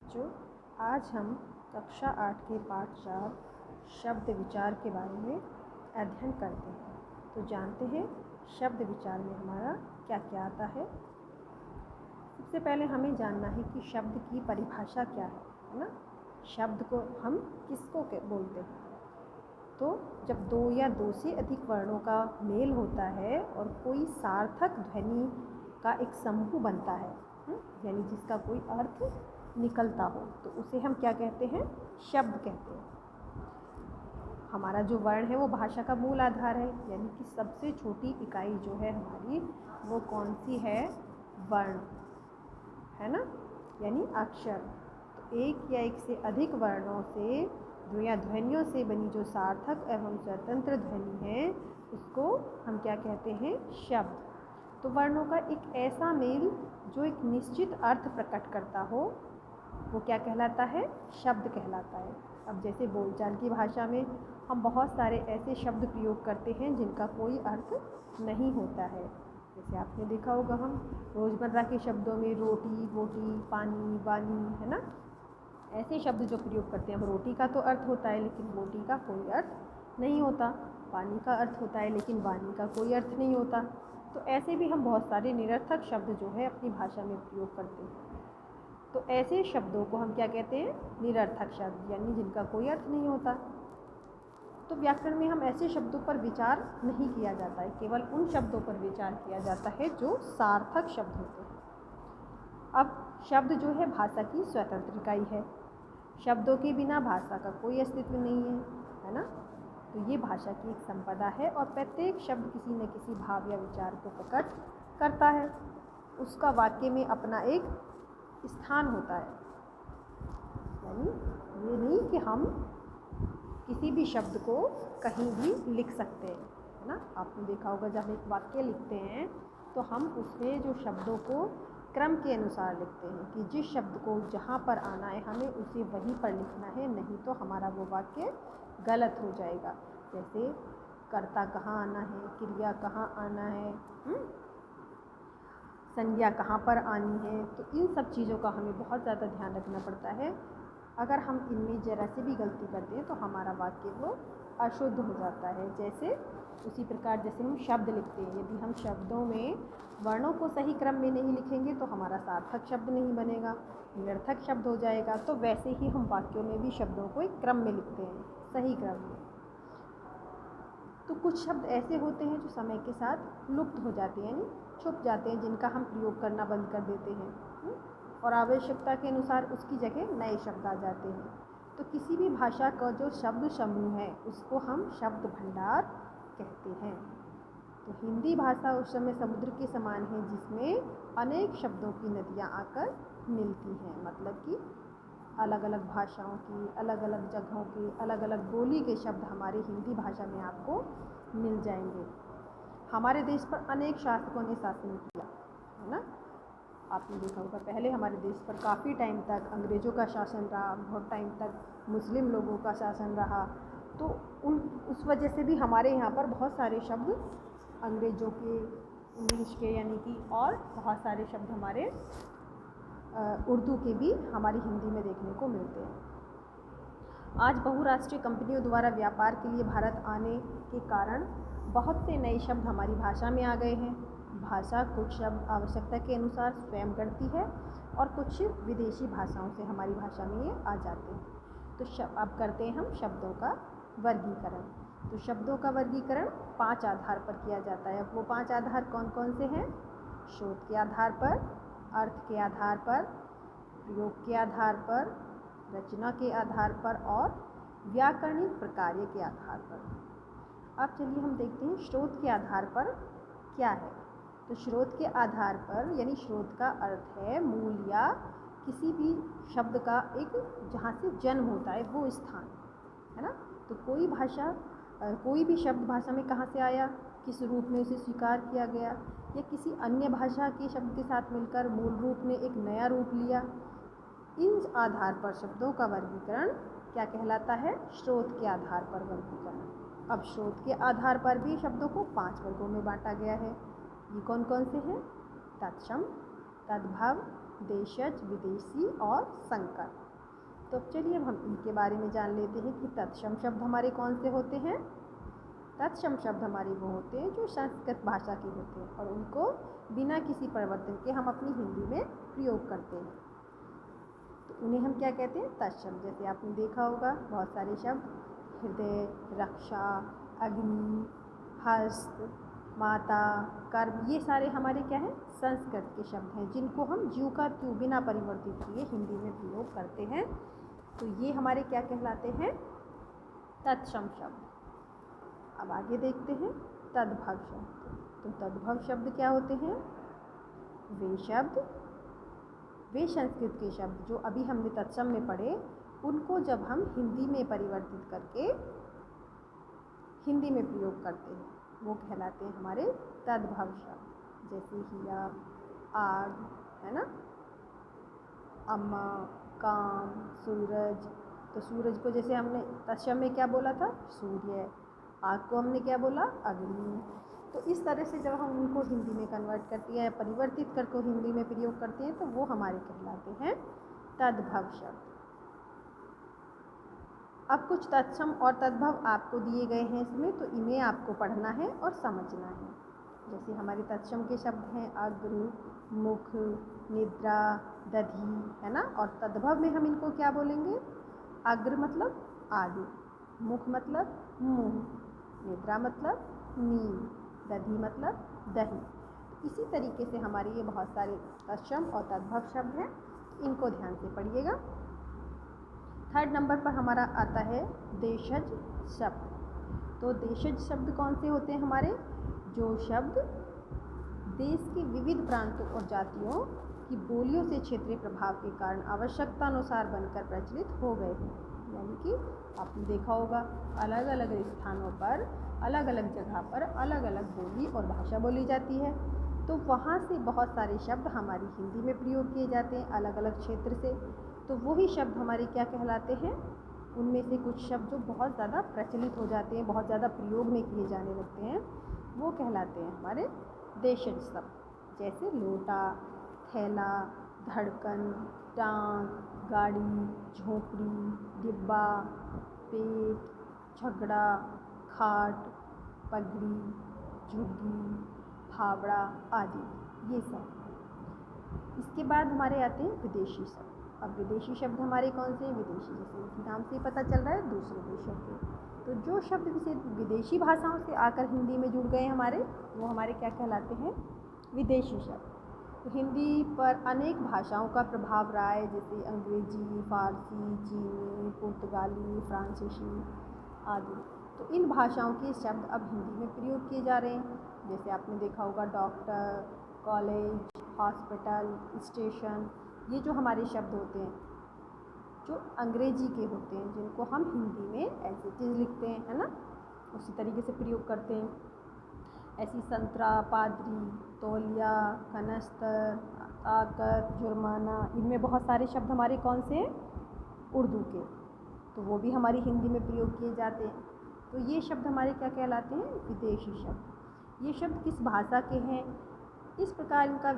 बच्चों, आज हम कक्षा 8 के पाठ 4 शब्द विचार के बारे में अध्ययन करते हैं। तो जानते हैं शब्द विचार में हमारा क्या क्या आता है। सबसे पहले हमें जानना है कि शब्द की परिभाषा क्या है ना। शब्द को हम किसको बोलते हैं? तो जब दो या दो से अधिक वर्णों का मेल होता है और कोई सार्थक ध्वनि का एक समूह बनता है, यानी जिसका कोई अर्थ निकलता हो, तो उसे हम क्या कहते हैं? शब्द कहते हैं। हमारा जो वर्ण है वो भाषा का मूल आधार है, यानी कि सबसे छोटी इकाई जो है हमारी, वो कौन सी है? वर्ण है ना, यानी अक्षर। तो एक या एक से अधिक वर्णों से या ध्वनियों से बनी जो सार्थक एवं स्वतंत्र ध्वनि है, उसको हम क्या कहते हैं? शब्द। तो वर्णों का एक ऐसा मेल जो एक निश्चित अर्थ प्रकट करता हो, वो क्या कहलाता है? शब्द कहलाता है। अब जैसे बोलचाल की भाषा में हम बहुत सारे ऐसे शब्द प्रयोग करते हैं जिनका कोई अर्थ नहीं होता है। जैसे आपने देखा होगा, हम रोज़मर्रा के शब्दों में रोटी, बोटी, पानी, वानी, है ना, ऐसे शब्द जो प्रयोग करते हैं। अब रोटी का तो अर्थ होता है लेकिन बोटी का कोई अर्थ नहीं होता, पानी का अर्थ होता है लेकिन वानी का कोई अर्थ नहीं होता। तो ऐसे भी हम बहुत सारे निरर्थक शब्द जो है अपनी भाषा में प्रयोग करते हैं। तो ऐसे शब्दों को हम क्या कहते हैं? निरर्थक शब्द, यानी जिनका कोई अर्थ नहीं होता। तो व्याकरण में हम ऐसे शब्दों पर विचार नहीं किया जाता है, केवल उन शब्दों पर विचार किया जाता है जो सार्थक शब्द होते हैं। अब शब्द जो है भाषा की स्वतंत्र इकाई है। शब्दों के बिना भाषा का कोई अस्तित्व नहीं है ना। तो ये भाषा की एक संपदा है और प्रत्येक शब्द किसी न किसी भाव या विचार को प्रकट करता है। उसका वाक्य में अपना एक स्थान होता है, यानी ये नहीं कि हम किसी भी शब्द को कहीं भी लिख सकते हैं, है ना। आपने देखा होगा, जब हम एक वाक्य लिखते हैं तो हम उसमें जो शब्दों को क्रम के अनुसार लिखते हैं कि जिस शब्द को जहाँ पर आना है हमें उसे वहीं पर लिखना है, नहीं तो हमारा वो वाक्य गलत हो जाएगा। जैसे कर्ता कहाँ आना है, क्रिया कहाँ आना है, संज्ञा कहाँ पर आनी है। तो इन सब चीज़ों का हमें बहुत ज़्यादा ध्यान रखना पड़ता है। अगर हम इनमें ज़रा सी भी गलती करते हैं तो हमारा वाक्य वो अशुद्ध हो जाता है। जैसे उसी प्रकार जैसे हम शब्द लिखते हैं, यदि हम शब्दों में वर्णों को सही क्रम में नहीं लिखेंगे तो हमारा सार्थक शब्द नहीं बनेगा, निरर्थक शब्द हो जाएगा। तो वैसे ही हम वाक्यों में भी शब्दों को एक क्रम में लिखते हैं, सही क्रम में। तो कुछ शब्द ऐसे होते हैं जो समय के साथ लुप्त हो जाते हैं, यानी छुप जाते हैं, जिनका हम प्रयोग करना बंद कर देते हैं और आवश्यकता के अनुसार उसकी जगह नए शब्द आ जाते हैं। तो किसी भी भाषा का जो शब्द समूह है उसको हम शब्द भंडार कहते हैं। तो हिंदी भाषा उस समय समुद्र के समान है जिसमें अनेक शब्दों की नदियाँ आकर मिलती हैं। मतलब कि अलग अलग भाषाओं की, अलग अलग जगहों की, अलग अलग बोली के शब्द हमारे हिंदी भाषा में आपको मिल जाएंगे। हमारे देश पर अनेक शासकों ने शासन किया, है ना। आपने देखा होगा, पहले हमारे देश पर काफ़ी टाइम तक अंग्रेज़ों का शासन रहा, बहुत टाइम तक मुस्लिम लोगों का शासन रहा। तो उस वजह से भी हमारे यहाँ पर बहुत सारे शब्द अंग्रेज़ों के, इंग्लिश के, यानी कि और बहुत सारे शब्द हमारे उर्दू के भी हमारी हिंदी में देखने को मिलते हैं। आज बहुराष्ट्रीय कंपनियों द्वारा व्यापार के लिए भारत आने के कारण बहुत से नए शब्द हमारी भाषा में आ गए हैं। भाषा कुछ शब्द आवश्यकता के अनुसार स्वयं गढ़ती है और कुछ विदेशी भाषाओं से हमारी भाषा में ये आ जाते हैं। तो अब करते हैं हम शब्दों का वर्गीकरण। तो शब्दों का वर्गीकरण 5 आधार पर किया जाता है। वो 5 आधार कौन कौन से हैं? स्रोत के आधार पर, अर्थ के आधार पर, प्रयोग के आधार पर, रचना के आधार पर और व्याकरणिक प्रकार्य के आधार पर। अब चलिए हम देखते हैं स्रोत के आधार पर क्या है। तो स्रोत के आधार पर, यानी स्रोत का अर्थ है मूल या किसी भी शब्द का एक जहाँ से जन्म होता है वो स्थान, है ना। तो कोई भी शब्द भाषा में कहाँ से आया, किस रूप में उसे स्वीकार किया गया, या किसी अन्य भाषा के शब्द के साथ मिलकर मूल रूप ने एक नया रूप लिया। इन आधार पर शब्दों का वर्गीकरण क्या कहलाता है? स्रोत के आधार पर वर्गीकरण। अब स्रोत के आधार पर भी शब्दों को 5 वर्गों में बांटा गया है। ये कौन कौन से हैं? तत्सम, तद्भव, देशज, विदेशी और संकर। तो अब चलिए अब हम इनके बारे में जान लेते हैं कि तत्सम शब्द हमारे कौन से होते हैं। तत्सम शब्द हमारे वो होते हैं जो संस्कृत भाषा के होते हैं और उनको बिना किसी परिवर्तन के हम अपनी हिंदी में प्रयोग करते हैं। तो उन्हें हम क्या कहते हैं, तत्सम। जैसे आपने देखा होगा बहुत सारे शब्द, हृदय, रक्षा, अग्नि, हस्त, माता, कर्म, ये सारे हमारे क्या हैं, संस्कृत के शब्द हैं जिनको हम ज्यों का त्यों बिना परिवर्तित किए हिंदी में प्रयोग करते हैं। तो ये हमारे क्या कहलाते हैं, तत्सम शब्द। अब आगे देखते हैं तद्भव शब्द। तो तद्भव शब्द क्या होते हैं, वे शब्द, वे संस्कृत के शब्द जो अभी हमने तत्सम में पढ़े, उनको जब हम हिंदी में परिवर्तित करके हिंदी में प्रयोग करते हैं वो कहलाते हैं हमारे तद्भव शब्द। जैसे हिया, आग, है ना, अम्मा, काम, सूरज। तो सूरज को जैसे हमने तत्सम में क्या बोला था, सूर्य। आग को हमने क्या बोला, अग्नि। तो इस तरह से जब हम उनको हिंदी में कन्वर्ट करते हैं या परिवर्तित करके हिंदी में प्रयोग करते हैं तो वो हमारे कहलाते हैं तद्भव शब्द। अब कुछ तत्सम और तद्भव आपको दिए गए हैं इसमें, तो इन्हें आपको पढ़ना है और समझना है। जैसे हमारे तत्सम के शब्द हैं अग्र, मुख, निद्रा, दधि, है ना। और तद्भव में हम इनको क्या बोलेंगे, अग्र मतलब आगे, मुख मतलब मुंह, निद्रा मतलब नींद, दधि मतलब दही। इसी तरीके से हमारे ये बहुत सारे तत्सम और तद्भव शब्द हैं, इनको ध्यान से पढ़िएगा। थर्ड नंबर पर हमारा आता है देशज शब्द। तो देशज शब्द कौन से होते हैं हमारे, जो शब्द देश के विविध प्रांतों और जातियों की बोलियों से क्षेत्रीय प्रभाव के कारण आवश्यकता अनुसार बनकर प्रचलित हो गए हैं। यानी कि आपने देखा होगा अलग अलग स्थानों पर, अलग अलग जगह पर अलग अलग बोली और भाषा बोली जाती है, तो वहाँ से बहुत सारे शब्द हमारी हिंदी में प्रयोग किए जाते हैं अलग अलग क्षेत्र से। तो वही शब्द हमारे क्या कहलाते हैं, उनमें से कुछ शब्द जो बहुत ज़्यादा प्रचलित हो जाते हैं, बहुत ज़्यादा प्रयोग में किए जाने लगते हैं, वो कहलाते हैं हमारे देशज शब्द। जैसे लोटा, थैला, धड़कन, टांग, गाड़ी, झोपड़ी, डिब्बा, पेट, झगड़ा, खाट, पगड़ी, झुग्गी, फावड़ा आदि, ये सब। इसके बाद हमारे आते हैं विदेशी शब्द। अब विदेशी शब्द हमारे कौन से हैं, विदेशी, जैसे इसी नाम से पता चल रहा है दूसरे देशों के। तो जो शब्द विदेशी भाषाओं से आकर हिंदी में जुड़ गए हमारे, वो हमारे क्या कहलाते हैं, विदेशी शब्द। तो हिंदी पर अनेक भाषाओं का प्रभाव रहा है, जैसे अंग्रेजी, फारसी, चीनी, पुर्तगाली, फ्रांसीसी आदि। तो इन भाषाओं के शब्द अब हिंदी में प्रयोग किए जा रहे हैं। जैसे आपने देखा होगा डॉक्टर, कॉलेज, हॉस्पिटल, स्टेशन, ये जो हमारे शब्द होते हैं जो अंग्रेजी के होते हैं, जिनको हम हिंदी में ऐसे चीज़ लिखते हैं, है ना, उसी तरीके से प्रयोग करते हैं। ऐसी संतरा, पादरी, तौलिया, कनस्तर, ताकत, जुर्माना, इनमें बहुत सारे शब्द हमारे कौन से हैं, उर्दू के, तो वो भी हमारी हिंदी में प्रयोग किए जाते हैं। तो ये शब्द हमारे क्या कहलाते हैं, विदेशी शब्द। ये शब्द किस भाषा के हैं, इस प्रकार इनका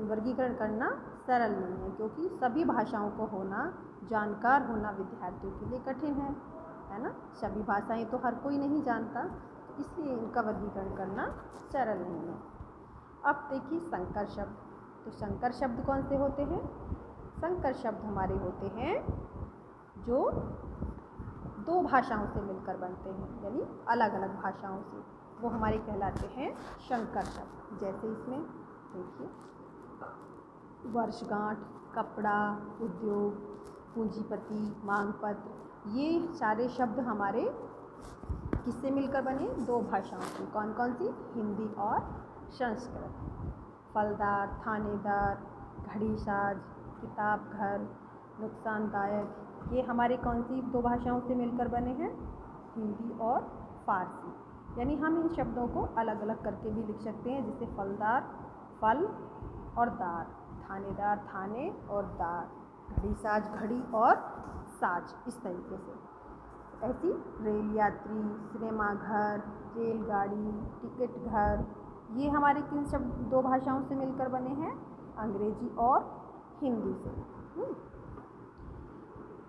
वर्गीकरण करना सरल नहीं है, क्योंकि सभी भाषाओं को होना, जानकार होना विद्यार्थियों के लिए कठिन है ना। सभी भाषाएं तो हर कोई नहीं जानता, इसलिए इनका वर्गीकरण करना सरल नहीं है। अब देखिए संकर शब्द। तो संकर शब्द कौन से होते हैं, संकर शब्द हमारे होते हैं जो दो भाषाओं से मिलकर बनते हैं, यानी अलग अलग भाषाओं से, वो हमारे कहलाते हैं संकर शब्द। जैसे इसमें देखिए वर्षगांठ, कपड़ा, उद्योग, पूंजीपति, मांगपत्र, ये सारे शब्द हमारे किससे मिलकर बने, दो भाषाओं से। कौन कौन सी, हिंदी और संस्कृत। फलदार, थानेदार, घड़ीसाज, किताब घर, नुकसानदायक, ये हमारे कौन सी दो भाषाओं से मिलकर बने हैं, हिंदी और फारसी। यानी हम इन शब्दों को अलग अलग करके भी लिख सकते हैं, जैसे फलदार, फल और दार, थानेदार, थाने और दार, घड़ीसाज, घड़ी और साज, इस तरीके से। ऐसी रेल यात्री, सिनेमा घर, रेलगाड़ी, टिकट घर, ये हमारे किन शब्द दो भाषाओं से मिलकर बने हैं, अंग्रेजी और हिंदी से।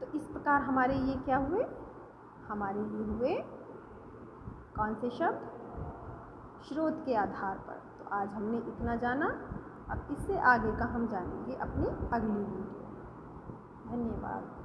तो इस प्रकार हमारे ये क्या हुए, हमारे ये हुए कौन से शब्द, स्रोत के आधार पर। तो आज हमने इतना जाना, अब इससे आगे का हम जानेंगे अपनी अगली वीडियो में। धन्यवाद।